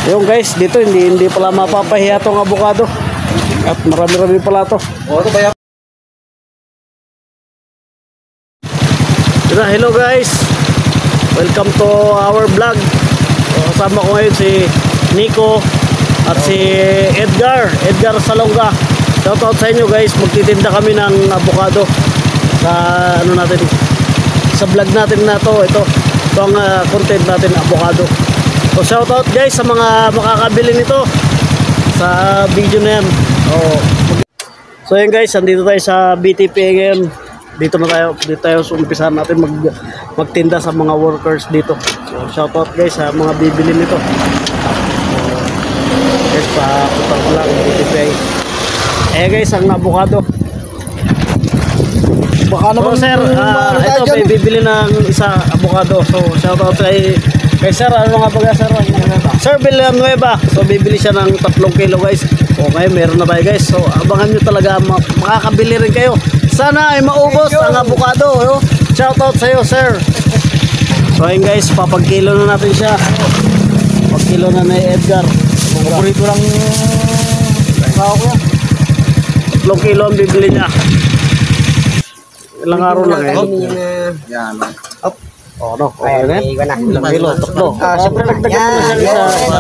Yung guys, dito hindi pala mapapahiya tong avocado. At marami-rami pala to. Hello guys. Welcome to our vlog. Kasama ko ngayon si Nico at si Edgar Salonga. Shoutout sa inyo guys. Magtitinda kami ng avocado sa natin, sa vlog natin na to. Ito ang content natin, avocado. So shoutout guys sa mga makakabili nito sa video na yan. So yun guys, andito tayo sa BTP ngayon. Dito tayo umpisahan natin magtinda sa mga workers dito. So shoutout guys sa mga bibili nito. Guys, papunta ko lang BTP. Guys, ang avocado. Baka naman sir, ito may bibili ng isa avocado. So shoutout kay sir, ano nga baga sir? Sir Villanueva. So bibili siya ng 3 kilo guys. Okay, meron na tayo guys. So abangan nyo talaga, makakabili rin kayo. Sana ay maubos ang avocado. Shoutout sa iyo sir. So ayun guys, papagkilo na natin siya. Pagkilo na ni Edgar. Paborito lang sao ko. 3 kilo ang bibili niya. Ilang araw lang yan. No, okay na. Ilang kilo, 3. Siyempre nagdagan mo na siya sa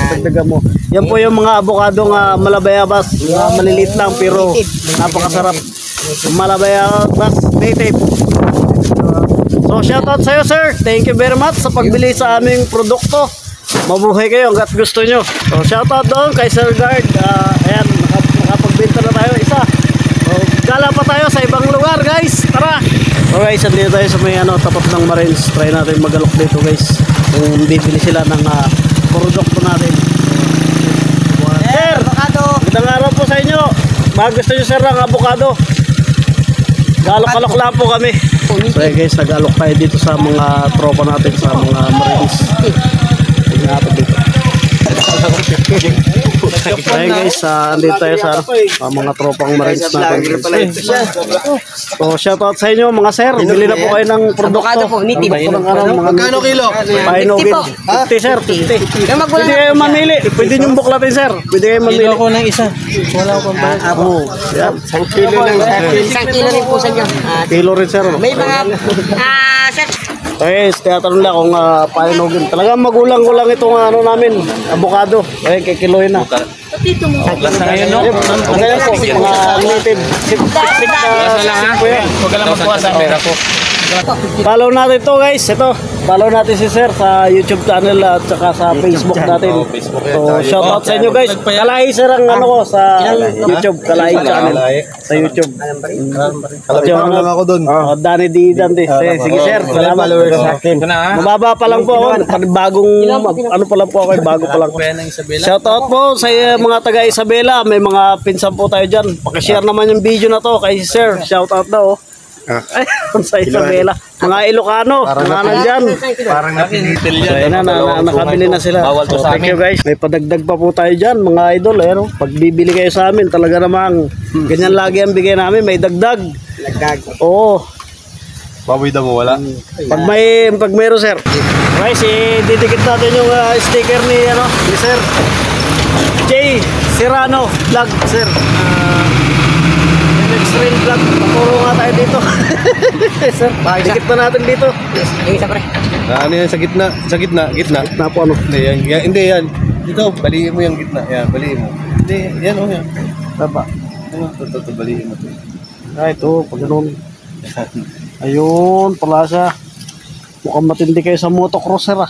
dagdagan mo. Yan po yung mga avocado nga malabayabas, maliliit lang pero napakasarap. Malabayabas native. So shoutout sa iyo sir. Thank you very much sa pagbili sa aming produkto. Mabuhay kayo hanggat gusto nyo. So shoutout doon kay Sir Guard. Ayan, nakapagbenta na tayo isa. So gala pa tayo sa ibang lugar guys. Tara. So guys, andito tayo sa may tapat ng Marines. Try natin magalok dito guys. Kung bibili sila ng produkto natin. Sir, magandang araw po sa inyo. Baka gusto nyo sir ng avocado. Galok-galok lang po kami. So guys, nagalok tayo dito sa mga tropa natin, sa mga Marines. Tingnan natin dito. Ayun guys, andito tayo sa mga tropang Marines natin. So shoutout sa inyo mga sir. Bili na po kayo ng produkto. Magkano kilo? Painogin. 50 sir, 50. Pwede kayo mamili. Pwede nyo buklatin sir. Pwede kayo mamili. Kilo ko ng isa. Wala akong bayad. Yan. 1 kilo lang. 1 kilo rin po sa inyo. Kilo rin sir. May mga sir. Guys, tinatanong lang kung painogin. Talagang magulang ko lang itong namin, avocado. Kikilohin na. Lasa ngayon no? Kaya po, mga native. Sip-sip na po yan. Huwag ka lang magkuha sa pera ko. Follow natin to guys. Ito, follow natin si sir sa YouTube channel at saka sa Facebook natin. So shoutout sa inyo guys. Kalahi sir ang ko sa YouTube. Kalahi channel sa YouTube. Kalabang lang ako dun. Danny D. Dante. Sige sir, salamat. Mababa pa lang po ako. Bagong pa lang po ako. Bago pa lang. Shoutout po sa mga taga Isabela. May mga pinsan po tayo dyan. Pakishare naman yung video na to kay sir. Shoutout daw. Ay, sa Isabela. Mga Ilocano, mga nandyan. Parang napinitil So, yan. nakabili na sila. So, thank you guys. May padagdag pa po tayo dyan, mga idol. Pag bibili kayo sa amin, talaga namang ganyan lagi ang bigay namin. May dagdag. Oo. Baboy daw mo wala. Pag mayroon sir. Guys, didikit natin yung sticker ni sir Jay Serrano vlog sir. Extreme vlog. Paturo nga tayo dito. Sir, dikit na natin dito. Yung isa pre. Ano yan sa gitna? Sa gitna? Gitna? Gitna po Hindi yan. Dito, baliin mo yung gitna. Yan, baliin mo. Hindi, yan o yan. Taba. Ito, baliin mo. Ito, pag ganun. Ayun, pala siya. Mukhang matindi kayo sa motocross sir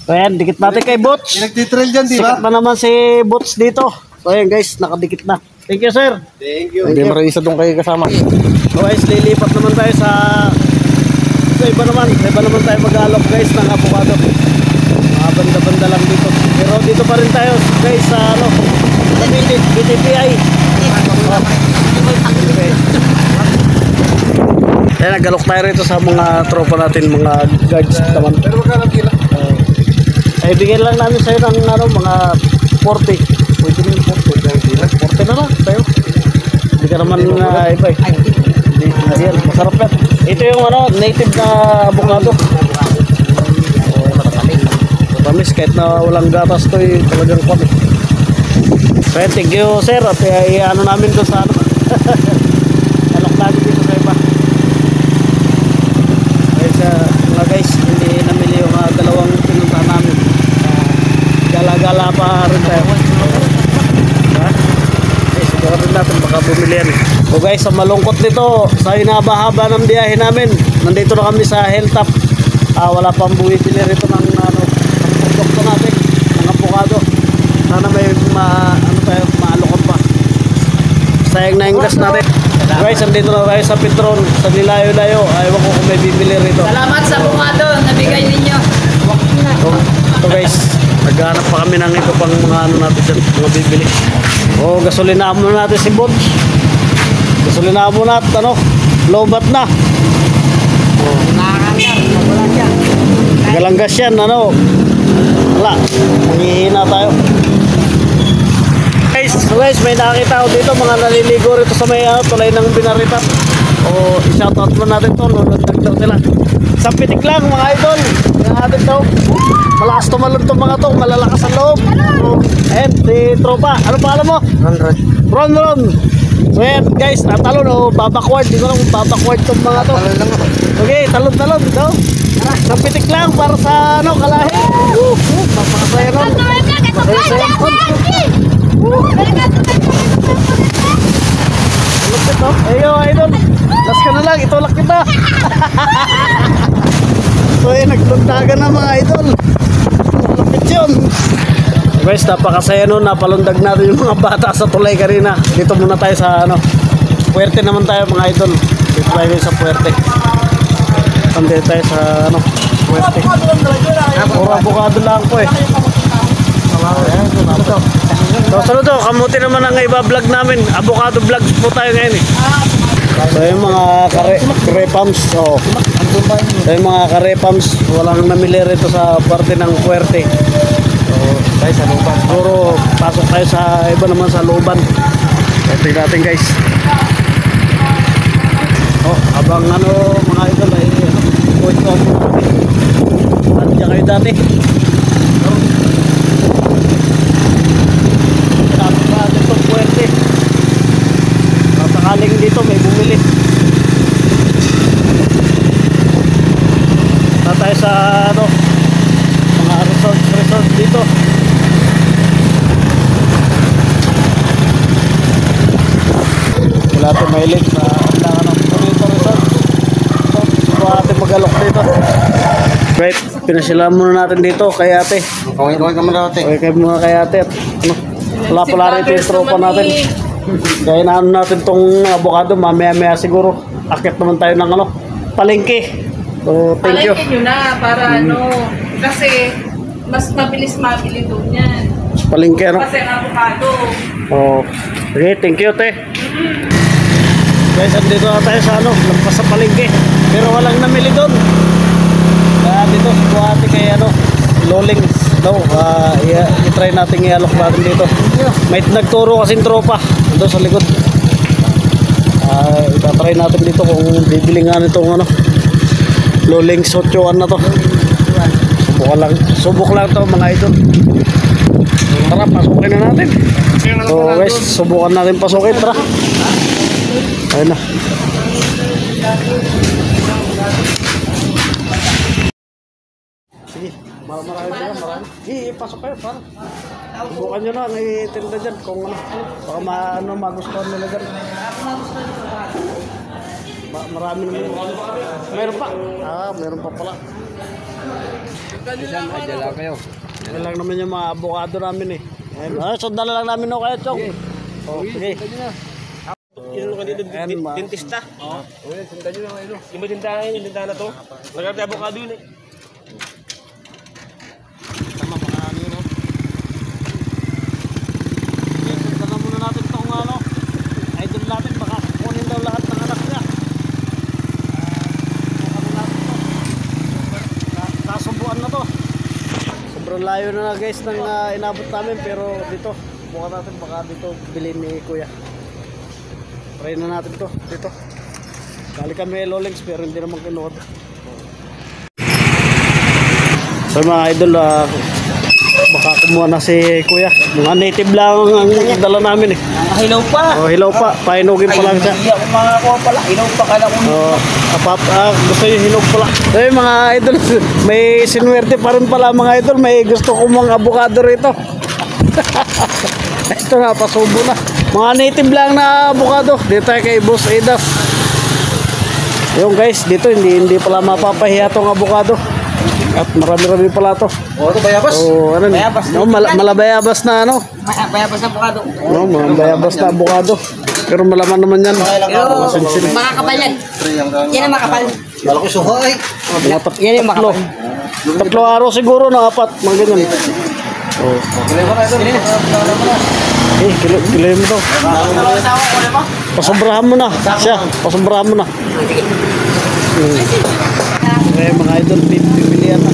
So yan, dikit natin kay Boots. Nagtitrail dyan, di ba? Sikat na naman si Boots dito. So yan guys, nakadikit na. Thank you sir. Thank you. Hindi marami isa doon kayo kasama. So guys, lilipat naman tayo sa iba naman tayo mag-alok guys ng avocado. Mga banda-banda lang dito. Pero dito pa rin tayo guys sa sa BTPI. Kaya nag-alok tayo rito sa mga tropa natin, mga guards naman. Pero magkano kilo? Ay bigyan lang namin sa'yo ng mga 40. Pwede rin 40 na lang tayo. Hindi ka naman iba eh. Hindi yan, masarap yan. Ito yung native na avocado. Tamis kahit na walang gatas to talagang kami. So thank you sir at ano namin doon sa ano. Alok namin dito sa iba. Kaya mga guys, hindi namili yung dalawang pinuntahan namin. Gala-gala pa rin tayo. Siguro rin natin baka bumili yan. So guys, sa malungkot nito, sa hinaba-haba ng biyahe namin, nandito na kami sa Hilltop. Wala pang bumibili rito ng produkto natin, ng avocado. Sana may maalokot pa. Sayang na yung gas natin. Guys, nandito na tayo sa Petron, sa Nilayo-Layo. Ayaw ko kung may bibili rito. Salamat sa avocado, nabigay ninyo. So guys, naghahanap pa kami ng ito pang mga ano natin dyan, mga bibili. Gasolina muna natin si Bod. Gasolina muna at lobat na. Galanggas yan, wala, nangihina tayo. Guys, may nakakita ako dito, mga naliligo rito sa may tulay ng Binaritan. I-shoutout mo natin to, nagdagdag sila. Sa pitik lang mga idol, yung atin daw. Malakas tumalon itong mga to, malalakas ang loob. Ayan, si Tropa, ano pangalan mo? Ron. So yan guys, natalon babackward, di ko lang kung babackward itong mga to. Okay, talon ito. Sa pitik lang para sa kalahi. Papakasaya nun. Ayo idol, las ka na lang, itulak kita. So nagtundagan na mga idol. Lapit yun. Guys, napakasaya nun, napalundag natin yung mga bata sa tulay kanina. Dito muna tayo sa Puerte naman tayo mga idol. Dito tayo sa Puerte. Dito tayo sa Puerte. Puro avocado lang po So sunod to, kamuti naman ang iba-vlog namin. Avocado vlogs po tayo ngayon So yung mga karepams. So yung mga karepams, walang namili rito sa parte ng Puerte. So tayo sa looban. Puro pasok tayo sa iba naman sa looban. Tingnan natin guys. Abang mga idol ay ito ako. Nandiyan kayo dati. Puerte. Sakaling dito may bumili. Tayo sa mga resort dito. Wala natin mahilig na dito resort. So natin magalok dito. Right, pinasilahan muna natin dito kay ate. Okay ka muna ate. Okay muna kay ate. Wala pala rito yung tropa natin. Kaya natin tong avocado, mamaya siguro akit naman tayo ng palengke. So thank you. Palengke nyo na para kasi mas mabilis mabili doon yan. Palengke Kasi ang avocado. Okay, thank you te. Guys, andito na tayo sa lampas sa palengke. Pero walang namili doon. Kaya dito si Kuwate kay Loling daw, i-try natin i-alok natin dito. May nagturo kasing tropa doon sa likod. I-try natin dito kung bibili nga nitong Loling sotyoan na to. Subok lang to mga idol. Tara, pasukin na natin. So guys, subukan natin pasukin. Tara. Ayun na. Sige, marami marami. Pasok kayo, para. Subukan nyo na, may tinda dyan kung baka magustuhan nila dyan. Marami naman. Meron pa. Meron pa pala. Diyan lang kayo. Yan lang naman yung mga avocado namin sundan na lang namin kayo, Chong. Okay. Inulo ka dito, dentista. Oo. Sundan nyo lang kayo. Yung tindahan na to. Magkakita avocado yun Tama mga Sundan muna natin itong idol natin. Baka kunin daw lahat ng anak niya. Kasubuan na to. Sobrang layo na guys ng inabot namin. Pero dito, buka natin baka dito bilhin ni Kuya. Try na natin to dito. Kali kami Lolings pero hindi naman kinuha. So mga idol, Baka kumuha na si Kuya. Mga native lang ang dala namin eh. Hilaw pa. Oh, hilaw pa. Painugin pa lang siya. Hindi ako makakuha pala. Hilaw pa ka lang. Oh, gusto yung hinog pala. Eh mga idol, may sinuwerte pa rin pala mga idol. May gusto kumang avocado rito. Ito na, pasubo na. Mga native lang na avocado. Dito tayo kay Boss Edas. Yung guys, dito hindi pala mapapahiya tong avocado. At marami-rami pala to. Oh, ito bayabas. Oh, ano ni? Bayabas. No, malabayabas na ano. Bayabas na bukado. No, malabayabas na avocado. Pero malaman naman yan. Pero Masinsin. makakapal yan. Yan ang makapal. Malaki suhay. Yan yung Tatlo. makapal. Tatlo araw siguro na 4. Mga ganyan. Oh. Eh, kilo mo to. Pasobrahan mo na. Siya, pasobrahan mo na. Okay, mga idol, pipilian na.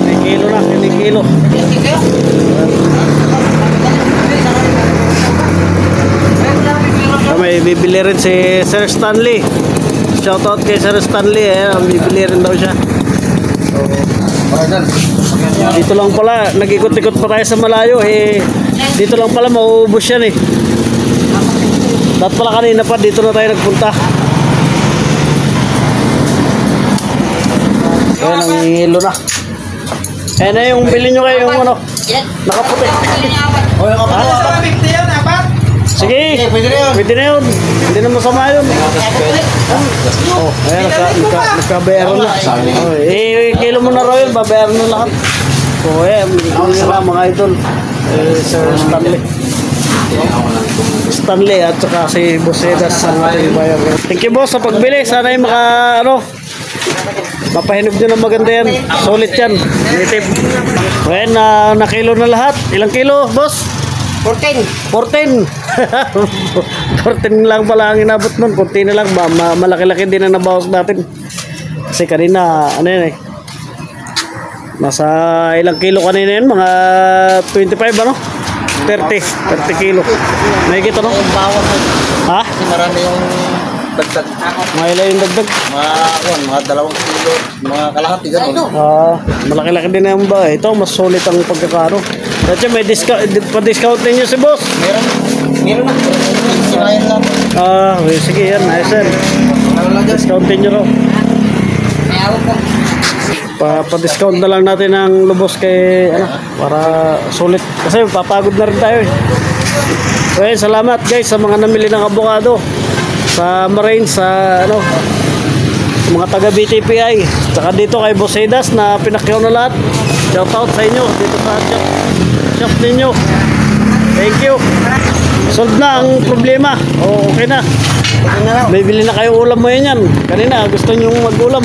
Kinikilo na, kinikilo. May bibili rin si Sir Stanley. Shoutout kay Sir Stanley. Bibili rin daw siya. Dito lang pala, nag-ikot-ikot pa tayo sa malayo. Dito lang pala, mauubos yan eh. Dapat pala kanina pa, dito na tayo nagpunta. Ayan, ang hilo na. Ayan na yung bili nyo kayo, yung ano, nakaputi. Oh, yung kapatid. Sige, pwede na yun. Hindi na masama yun. Oh, ayan, nagkabayaran na. Kilo mo na raw yun, babayaran na lahat. So, ayan, mga idol. Sir Stanley at saka si Boss Edas ang ating bayan. Thank you boss sa pagbili. Sana ay mapahinog nyo ng maganda yan. Solid yan. Native. Ayan, nakilo na lahat. Ilang kilo, boss? 14. 14. 14 lang pala ang inabot nun. Kunti na lang ba? Malaki-laki din ang nabawas natin. Kasi kanina, ano yun eh. Nasa ilang kilo kanina yun? Mga 25 ano? 30 kilo. Nakikita no? Bawas. Ha? Kasi marami yung dagdag. Mga ilan yung dagdag? Mga 2 kilo. Mga kalahati ganun. Malaki-laki din ang ba. Ito, mas solid ang pagkakaro. Kasi may pa-discount ninyo si boss. Meron na. Sinayin lang. Sige yan. Ayos yan. Discountin nyo raw. Ayaw po. Pa-discount na lang natin ang lubos kay para sulit kasi papagod na rin tayo eh. So, salamat guys sa mga namili ng avocado sa Marine, sa mga taga BTPI, saka dito kay Boss Edas na pinakyaw na lahat. Shout out sa inyo dito sa shop ninyo. Thank you. Solve na ang problema. Okay na. May bili na kayo ulam mo yan. Kanina gusto nyo mag-ulam.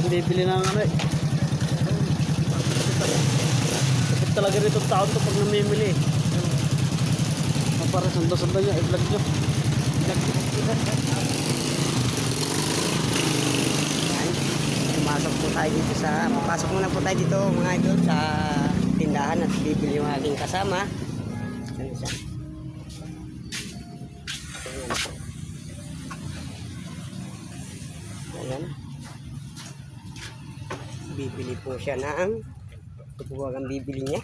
Bibili ng kapit talaga rito taon to pag namimili. Para sanda-sanda niya, i-vlog nyo. Papasok muna po tayo dito mga idol sa tindahan at bibili yung aking kasama. Ano siya? Ayan po. Ayan. Bibili po siya ng ito po ang bibili niya.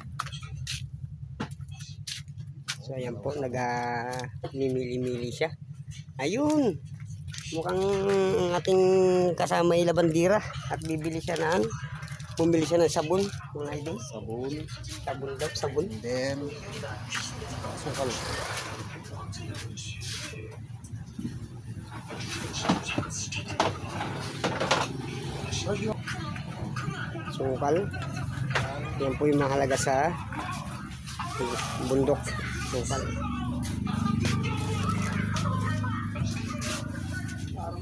So ayan po, nag-mimili-mili siya. Ayun, mukhang ating kasama ay labandira at bumili siya ng sabon, mga idol. Sabon daw, sabon. Then, sukal. Sukal. Yan po yung mahalaga sa bundok. Sukal.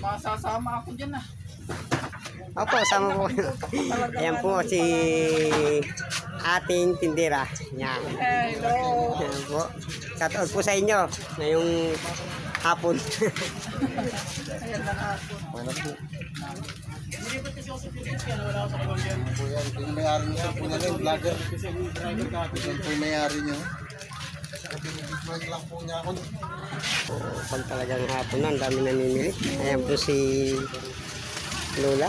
Masasama ako dyan ah. Opo, sama po. Ayan po si ating tindera. Yan. Hello. Ayan po. Shout out po sa inyo ngayong hapon. Ayan na ako. Ano po? Po yan. Ito yung may-ari niyo. Po na rin, vlogger. Yan po yung may-ari niyo. Nabibigman lang po niya ako. Pag talagang hapon na, ang dami namimili. Ayan po si Lola.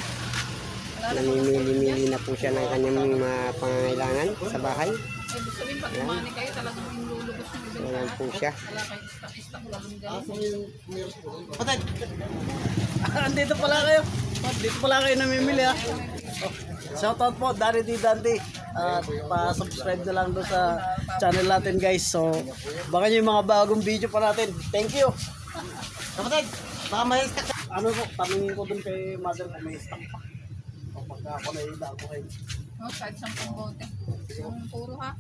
Namimili-mili na po siya ng kanyang mga pangangailangan sa bahay. Ibig sabihin, pag kumani kayo, talagang yung lulubos yung ibang Ayan po siya. wala kayo istak-istak walang ganun. Patay! Andito pala kayo. Dito pala kayo namimili ha. Shoutout po, Danny D. Dante. At pa-subscribe na lang doon sa channel natin guys. So, baka nyo yung mga bagong video pa natin. Thank you. Kapatid! Baka may stock. Ano po, tanungin ko dun kay mother kung may stock pa. O pagka ako nahihiga ako kayo. Oh, kahit 10 bote. Yung puro ha.